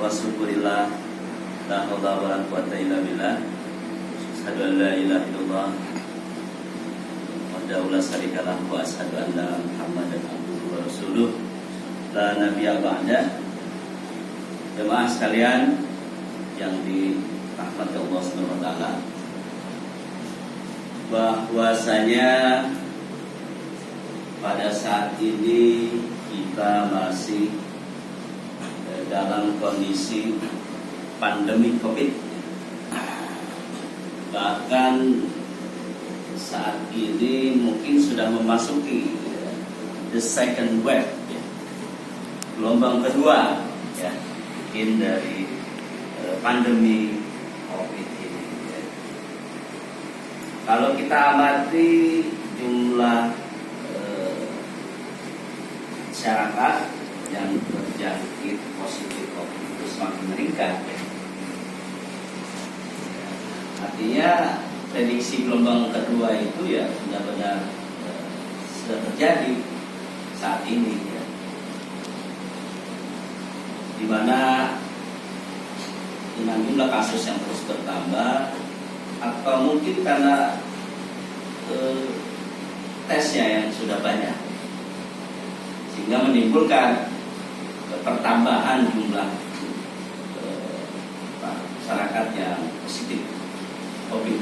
wa syukurillah, la haula wa la quwwata illa billah. Asyhadu an la ilaha illallah wahdahu la syarika lahu wa asyhadu anna Muhammadan abduhu wa rasuluh la nabiyya ba'da. Jemaah sekalian yang dirahmati Allah Subhanahu wa taala, bahwasanya pada saat ini kita masih dalam kondisi pandemi COVID. Bahkan saat ini mungkin sudah memasuki the second wave, gelombang kedua, ya, mungkin dari pandemi COVID ini. Kalau kita amati jumlah masyarakat yang terjangkit positif COVID itu semakin meningkat. Artinya prediksi gelombang kedua itu ya benar-benar sudah terjadi saat ini, ya. Di mana dengan jumlah kasus yang terus bertambah, atau mungkin karena tesnya yang sudah banyak, sehingga menimbulkan pertambahan jumlah masyarakat yang positif COVID.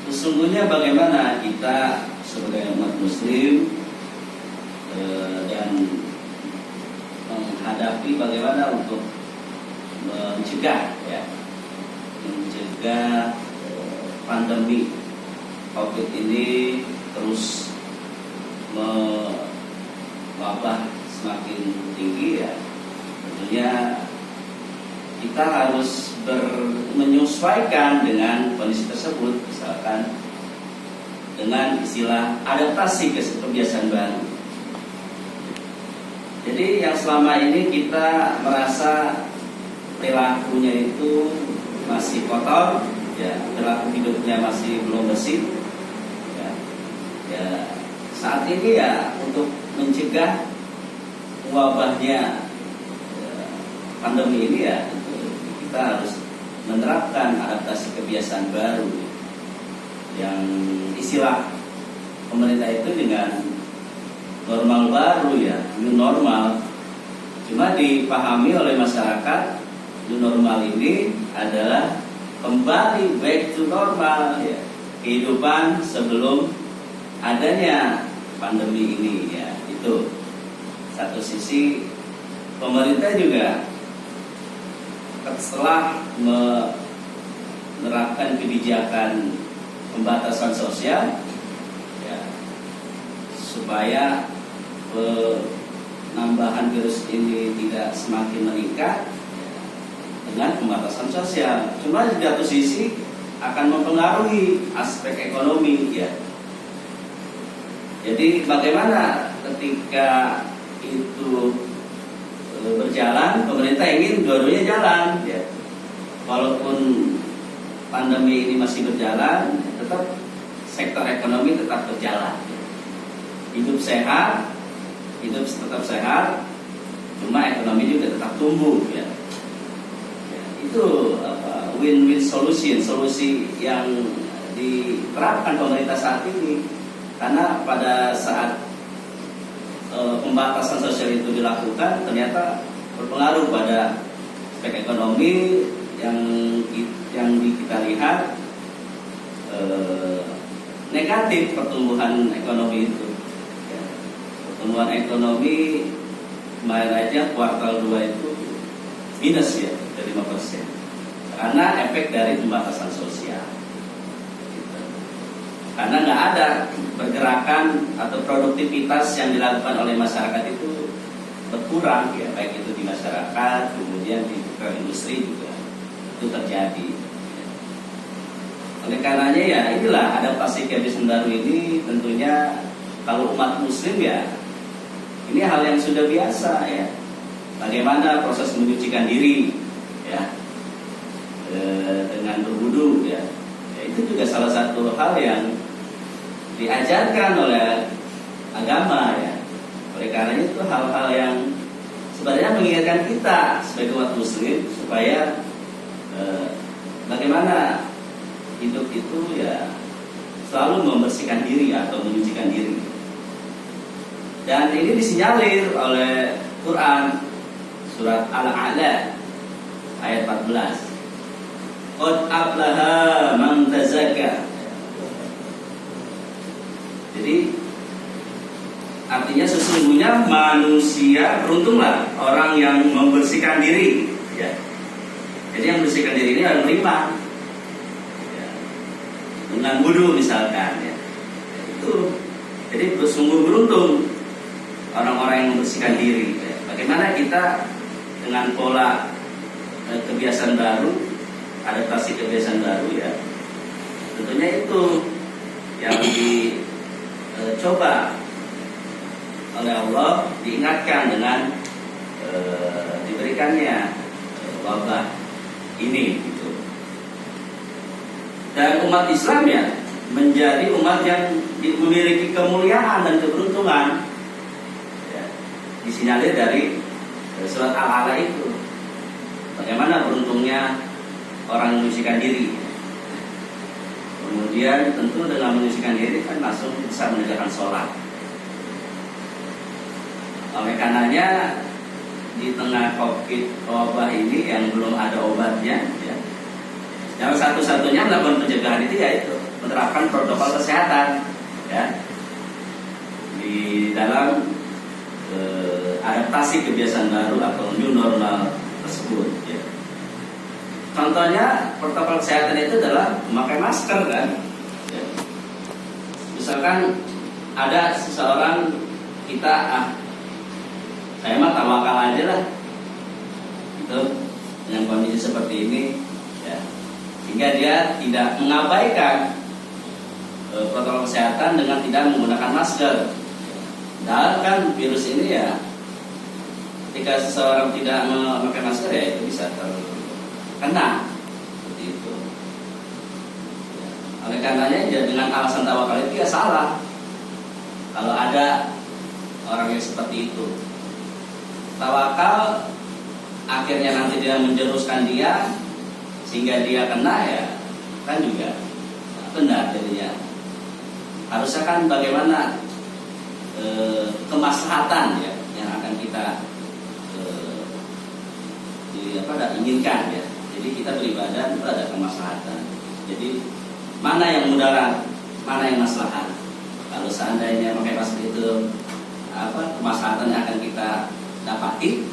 Sesungguhnya bagaimana kita sebagai umat Muslim dan menghadapi bagaimana untuk mencegah pandemi COVID ini terus mewabah semakin tinggi, ya. Tentunya kita harus menyesuaikan dengan kondisi tersebut, misalkan dengan istilah adaptasi ke kebiasaan baru. Jadi yang selama ini kita merasa perilakunya itu masih kotor, ya, perilaku hidupnya masih belum bersih, ya, saat ini ya untuk mencegah wabahnya pandemi ini, ya, kita harus menerapkan adaptasi kebiasaan baru yang istilah pemerintah itu dengan normal baru, ya, new normal. Cuma dipahami oleh masyarakat new normal ini adalah kembali back to normal, ya, kehidupan sebelum adanya pandemi ini, ya. Itu satu sisi pemerintah juga setelah menerapkan kebijakan pembatasan sosial, ya, supaya penambahan virus ini tidak semakin meningkat, ya, dengan pembatasan sosial. Cuma di satu sisi akan mempengaruhi aspek ekonomi, ya. Jadi bagaimana ketika itu berjalan, pemerintah ingin dua-duanya jalan, ya. Walaupun pandemi ini masih berjalan, tetap sektor ekonomi tetap berjalan, ya. Hidup sehat, hidup tetap sehat, cuma ekonomi juga tetap tumbuh, ya. Itu win-win solution, solusi yang diterapkan pemerintah saat ini. Karena pada saat pembatasan sosial itu dilakukan, ternyata berpengaruh pada aspek ekonomi yang kita lihat negatif pertumbuhan ekonomi itu, ya. Pertumbuhan ekonomi kemarin aja kuartal 2 itu minus, ya, dari 5%, karena efek dari pembatasan sosial, gitu. Karena nggak ada pergerakan atau produktivitas yang dilakukan oleh masyarakat itu berkurang, ya, baik itu di masyarakat, kemudian di industri juga itu terjadi. Oleh karenanya, ya, inilah adaptasi kebiasaan baru ini. Tentunya kalau umat Muslim, ya, ini hal yang sudah biasa, ya. Bagaimana proses menyucikan diri, ya, dengan berwudu, ya. Itu juga salah satu hal yang diajarkan oleh agama, ya. Oleh karena itu hal-hal yang sebenarnya mengingatkan kita sebagai umat muslim supaya bagaimana hidup itu ya selalu membersihkan diri atau menyucikan diri. Dan ini disinyalir oleh Quran surat Al-A'la ayat 14. Qad aflaha man tazakka. Jadi artinya sesungguhnya manusia beruntunglah orang yang membersihkan diri. Ya. Jadi yang membersihkan diri ini harus beriman. Ya. Dengan wudu misalkan. Ya. Itu. Jadi sungguh beruntung orang-orang yang membersihkan diri. Ya. Bagaimana kita dengan pola kebiasaan baru, adaptasi kebiasaan baru ya. Tentunya itu yang dicoba oleh Allah, diingatkan dengan diberikannya wabah ini gitu. Dan umat Islam ya menjadi umat yang memiliki kemuliaan dan keberuntungan ya, disinyalir dari surat Al-A'la itu. Bagaimana beruntungnya orang menyucikan diri. Kemudian tentu dengan menyucikan diri kan langsung bisa menegakkan sholat. Oleh karenanya di tengah COVID wabah ini yang belum ada obatnya, ya, yang satu-satunya melakukan pencegahan itu yaitu menerapkan protokol kesehatan, ya, di dalam adaptasi kebiasaan baru atau new normal tersebut. Ya. Contohnya protokol kesehatan itu adalah memakai masker kan. Ya. Misalkan ada seseorang kita saya mah tawakal aja lah itu dengan kondisi seperti ini ya. Sehingga dia tidak mengabaikan protokol kesehatan dengan tidak menggunakan masker. Dan kan virus ini ya ketika seseorang tidak memakai masker ya itu bisa terkena seperti itu ya. Oleh karenanya ya, dengan alasan tawakal itu ya salah kalau ada orang yang seperti itu. Tawakal akhirnya nanti dia menjeruskan dia sehingga dia kena ya kan juga benar jadinya. Harusnya kan bagaimana kemaslahatan ya yang akan kita inginkan ya. Jadi kita beribadah itu ada kemaslahatan. Jadi mana yang mudarat, mana yang maslahat. Kalau seandainya pakai masker itu kemaslahatan yang akan kita dapati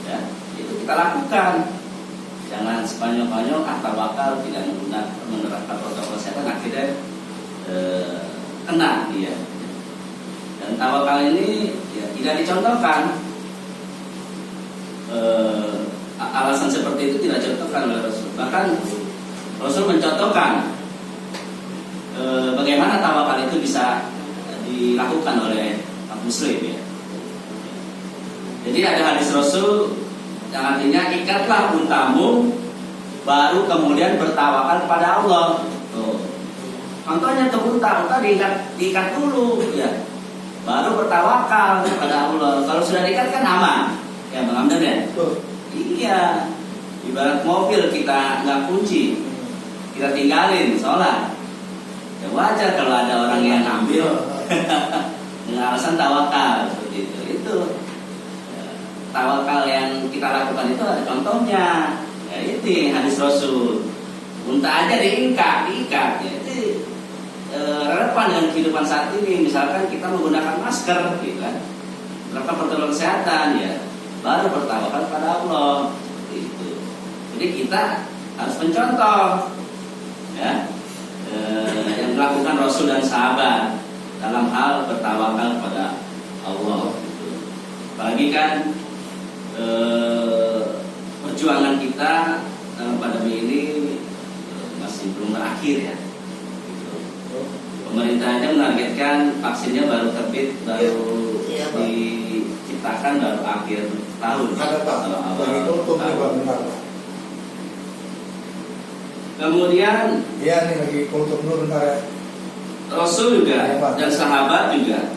ya itu kita lakukan. Jangan sekonyol-konyol tawakal tidak menerapkan protokol kesehatan akhirnya kena dia. Dan tawakal ini ya, tidak dicontohkan. Alasan seperti itu tidak dicontohkan oleh Rasul. Bahkan Rasul mencontohkan bagaimana tawakal itu bisa dilakukan oleh Muslim ya. Jadi ada hadis Rasul yang artinya ikatlah untamu baru kemudian bertawakal kepada Allah. Tuh. Contohnya tuh unta diikat dulu ya. Baru bertawakal kepada Allah. Kalau sudah diikat kan aman. Ya Bang Hamdan ya? Iya. Ibarat mobil kita nggak kunci, kita tinggalin sholat. Ya wajar kalau ada orang yang ambil dengan alasan tawakal seperti itu. Itu tawakal yang kita lakukan itu ada contohnya. Ya itu hadis Rasul. Unta aja diikat ya. Itu relevan dengan kehidupan saat ini. Misalkan kita menggunakan masker, gitu kan, melakukan protokol kesehatan, ya, baru bertawakal pada Allah. Itu. Jadi kita harus mencontoh, ya, yang dilakukan Rasul dan sahabat dalam hal bertawakal pada Allah. Gitu. Apalagi kan perjuangan kita dalam pandemi ini masih belum berakhir ya. Pemerintah aja menargetkan vaksinnya baru terbit, baru diciptakan baru akhir tahun. Kemudian Rasul juga dan sahabat juga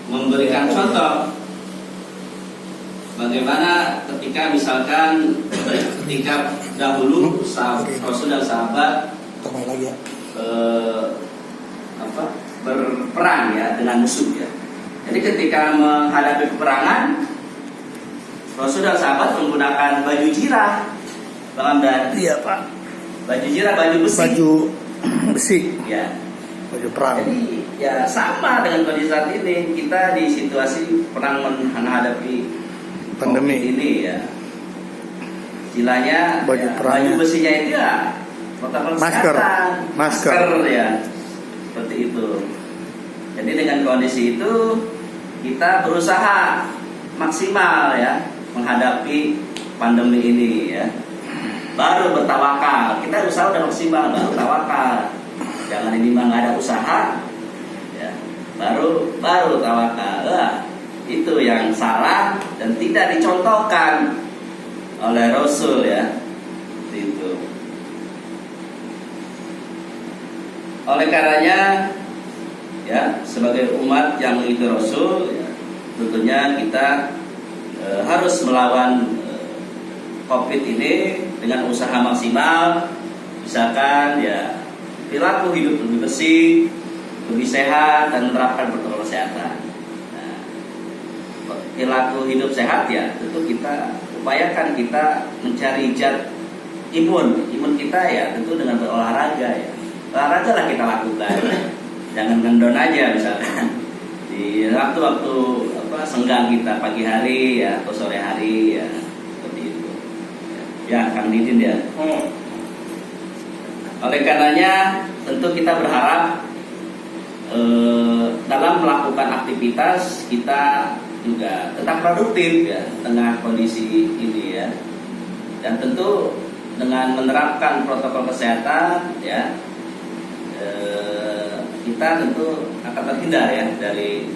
memberikan contoh bagaimana ketika misalkan ketika dahulu Rasul dan sahabat berperang ya dengan musuh ya. Jadi ketika menghadapi peperangan, Rasul dan sahabat menggunakan baju jirah, Bang Hamdan. Iya Pak. Baju jirah, baju besi. Baju besi. Ya. Baju perang. Jadi ya sama dengan kondisi saat ini, kita di situasi perang menghadapi pandemi COVID ini ya. Istilahnya baju ya, perangnya. baju besinya itu ya protokol kesehatan, masker ya, seperti itu. Jadi dengan kondisi itu kita berusaha maksimal ya menghadapi pandemi ini ya. Baru bertawakal, kita usaha udah maksimal, baru tawakal. Jangan ini mah nggak ada usaha, ya. Baru tawakal. Itu yang salah dan tidak dicontohkan oleh Rasul ya. Itu. Oleh karenanya ya sebagai umat yang mengikuti Rasul ya, tentunya kita harus melawan COVID ini dengan usaha maksimal, misalkan ya perilaku hidup lebih bersih, lebih sehat dan menerapkan protokol kesehatan. Nah, perilaku hidup sehat ya tentu kita upayakan kita mencari zat imun kita ya tentu dengan berolahraga ya. Olahraga lah kita lakukan. Jangan ngendon aja misalkan di waktu-waktu senggang kita pagi hari ya atau sore hari ya seperti itu ya Kang Didin ya. Oleh karenanya tentu kita berharap dalam melakukan aktivitas kita juga tetap produktif ya tengah kondisi ini ya, dan tentu dengan menerapkan protokol kesehatan ya kita tentu akan terhindar ya dari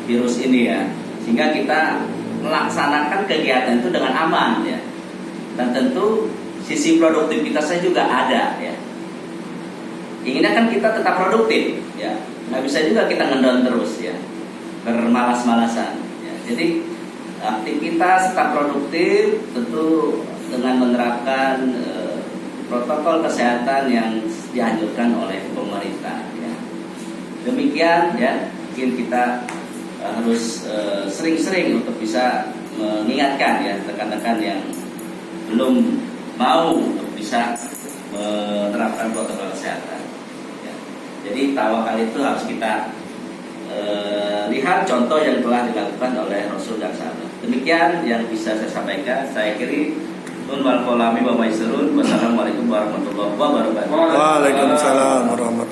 virus ini ya, sehingga kita melaksanakan kegiatan itu dengan aman ya, dan tentu sisi produktivitasnya juga ada ya. Inginnya kan kita tetap produktif ya, nggak bisa juga kita ngendon terus ya, bermalas-malasan ya. Jadi aktivitas tetap produktif tentu dengan menerapkan protokol kesehatan yang dianjurkan oleh pemerintah ya. Demikian ya, mungkin kita harus sering-sering untuk bisa mengingatkan ya rekan-rekan yang belum mau untuk bisa menerapkan protokol kesehatan ya. Jadi tawakal itu harus kita lihat contoh yang telah dilakukan oleh Rasul dan sahabat. Demikian yang bisa saya sampaikan. Saya akhiri. Wassalamualaikum warahmatullahi wabarakatuh. Waalaikumsalam warahmatullahi wabarakatuh.